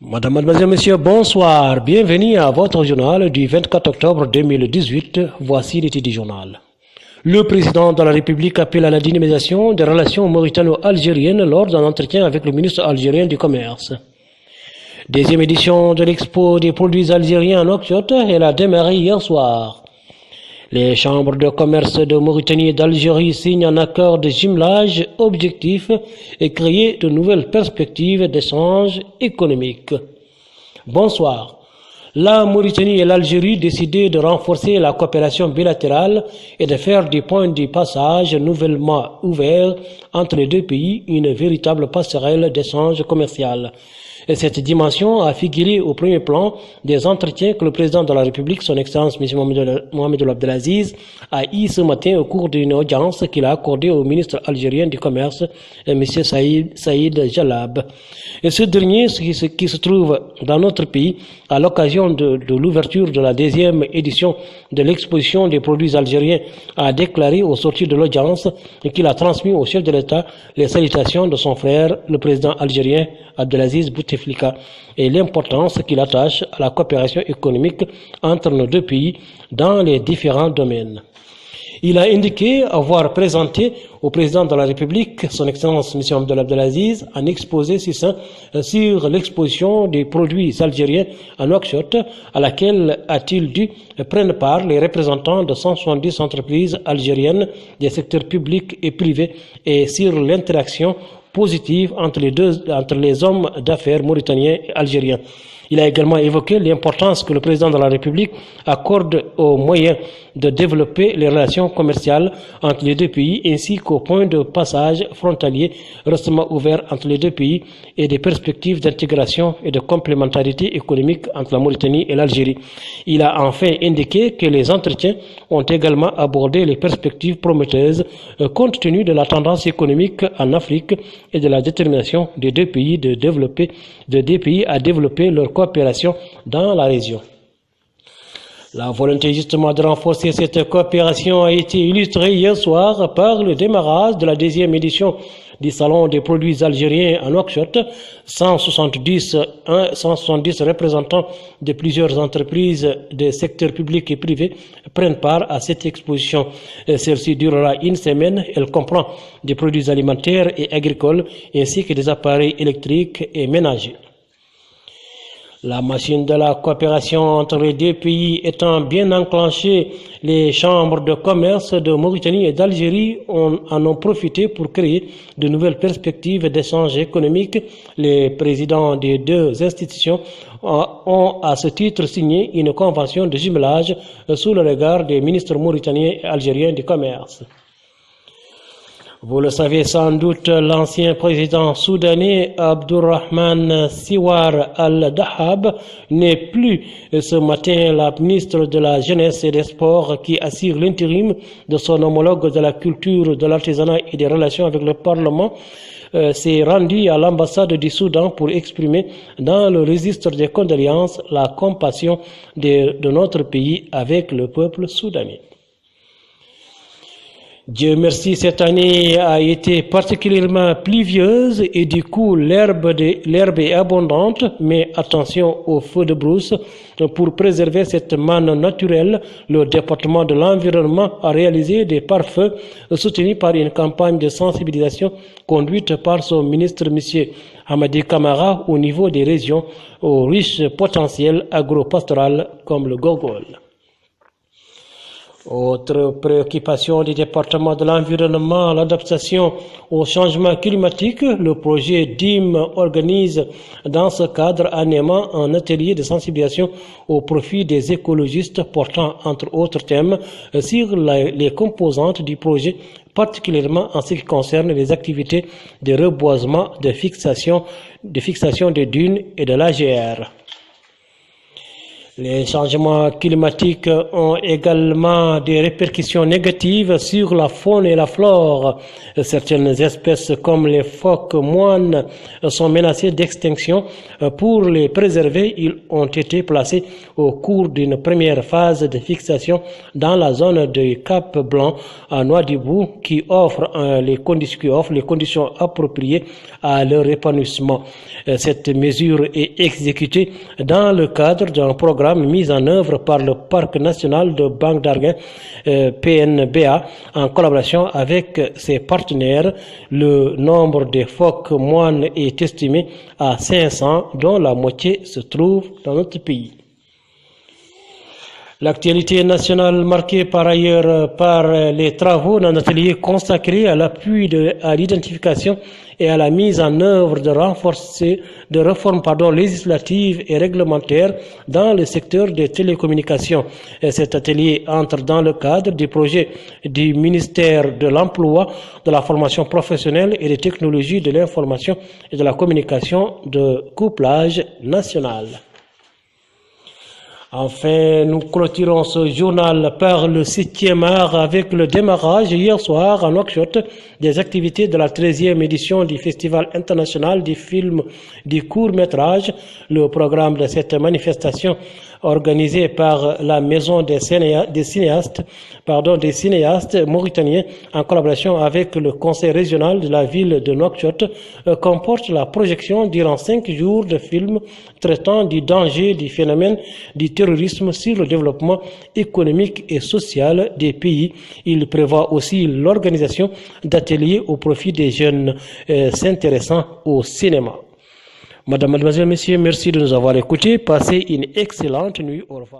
Madame, Mademoiselle, Messieurs, bonsoir. Bienvenue à votre journal du 24 octobre 2018. Voici les titres du journal. Le président de la République appelle à la dynamisation des relations mauritano-algériennes lors d'un entretien avec le ministre algérien du Commerce. Deuxième édition de l'expo des produits algériens en Nouakchott, elle a démarré hier soir. Les chambres de commerce de Mauritanie et d'Algérie signent un accord de jumelage objectif et créer de nouvelles perspectives d'échange économique. Bonsoir. La Mauritanie et l'Algérie décidaient de renforcer la coopération bilatérale et de faire du point de passage nouvellement ouvert entre les deux pays une véritable passerelle d'échange commercial. Et cette dimension a figuré au premier plan des entretiens que le président de la République, son Excellence M. Mohamed Abdelaziz, a eu ce matin au cours d'une audience qu'il a accordée au ministre algérien du Commerce, M. Saïd Jalab. Et ce dernier, qui se trouve dans notre pays, à l'occasion de l'ouverture de la deuxième édition de l'exposition des produits algériens, a déclaré au sortir de l'audience qu'il a transmis au chef de l'État les salutations de son frère, le président algérien Abdelaziz Bouteflika, et l'importance qu'il attache à la coopération économique entre nos deux pays dans les différents domaines. Il a indiqué avoir présenté au président de la République, son Excellence M. Mohamed Abdelaziz, un exposé succinct sur l'exposition des produits algériens à Nouakchott, à laquelle a-t-il dû prendre part les représentants de 170 entreprises algériennes des secteurs publics et privés et sur l'interaction positive entre les hommes d'affaires mauritaniens et algériens. Il a également évoqué l'importance que le président de la République accorde aux moyens de développer les relations commerciales entre les deux pays ainsi qu'aux points de passage frontaliers restement ouverts entre les deux pays et des perspectives d'intégration et de complémentarité économique entre la Mauritanie et l'Algérie. Il a enfin indiqué que les entretiens ont également abordé les perspectives prometteuses compte tenu de la tendance économique en Afrique et de la détermination des deux pays à développer leur coopération dans la région. La volonté justement de renforcer cette coopération a été illustrée hier soir par le démarrage de la deuxième édition du Salon des produits algériens à Nouakchott. 170 représentants de plusieurs entreprises des secteurs publics et privés prennent part à cette exposition. Celle-ci durera une semaine. Elle comprend des produits alimentaires et agricoles ainsi que des appareils électriques et ménagers. La machine de la coopération entre les deux pays étant bien enclenchée, les chambres de commerce de Mauritanie et d'Algérie en ont profité pour créer de nouvelles perspectives d'échange économique. Les présidents des deux institutions ont à ce titre signé une convention de jumelage sous le regard des ministres mauritaniens et algériens du commerce. Vous le savez sans doute, l'ancien président soudanais Abdurrahman Siwar al-Dahab n'est plus ce matin la ministre de la Jeunesse et des Sports qui assure l'intérim de son homologue de la culture, de l'artisanat et des relations avec le Parlement. S'est rendu à l'ambassade du Soudan pour exprimer dans le registre des condoléances la compassion de notre pays avec le peuple soudanais. Dieu merci, cette année a été particulièrement pluvieuse et du coup l'herbe est abondante, mais attention aux feux de brousse. Pour préserver cette manne naturelle, le département de l'environnement a réalisé des pare-feux soutenus par une campagne de sensibilisation conduite par son ministre M. Hamadi Kamara au niveau des régions au riche potentiel agro-pastoral comme le Gogol. Autre préoccupation du département de l'environnement, l'adaptation au changement climatique. Le projet DIM organise dans ce cadre annuellement un atelier de sensibilisation au profit des écologistes portant entre autres thèmes sur les composantes du projet, particulièrement en ce qui concerne les activités de reboisement, de fixation des dunes et de l'AGR. Les changements climatiques ont également des répercussions négatives sur la faune et la flore. Certaines espèces comme les phoques moines sont menacées d'extinction. Pour les préserver, ils ont été placés au cours d'une première phase de fixation dans la zone de Cap Blanc à Nouadhibou qui offre les conditions appropriées à leur épanouissement. Cette mesure est exécutée dans le cadre d'un programme mis en œuvre par le Parc national de Banc d'Arguin, PNBA, en collaboration avec ses partenaires. Le nombre des phoques moines est estimé à 500, dont la moitié se trouve dans notre pays. L'actualité nationale marquée par ailleurs par les travaux d'un atelier consacré à l'appui à l'identification et à la mise en œuvre de réformes législatives et réglementaires dans le secteur des télécommunications. Et cet atelier entre dans le cadre du projet du ministère de l'Emploi, de la formation professionnelle et des technologies de l'information et de la communication de couplage national. Enfin, nous clôturons ce journal par le 7e art avec le démarrage hier soir à Nouakchott des activités de la 13e édition du Festival international des films du court-métrage. Le programme de cette manifestation organisée par la Maison des cinéastes mauritaniens en collaboration avec le Conseil régional de la ville de Nouakchott comporte la projection durant 5 jours de films traitant du danger du phénomène du terrorisme sur le développement économique et social des pays. Il prévoit aussi l'organisation d'ateliers au profit des jeunes s'intéressant au cinéma. Madame, Mademoiselle, Messieurs, merci de nous avoir écoutés. Passez une excellente nuit. Au revoir.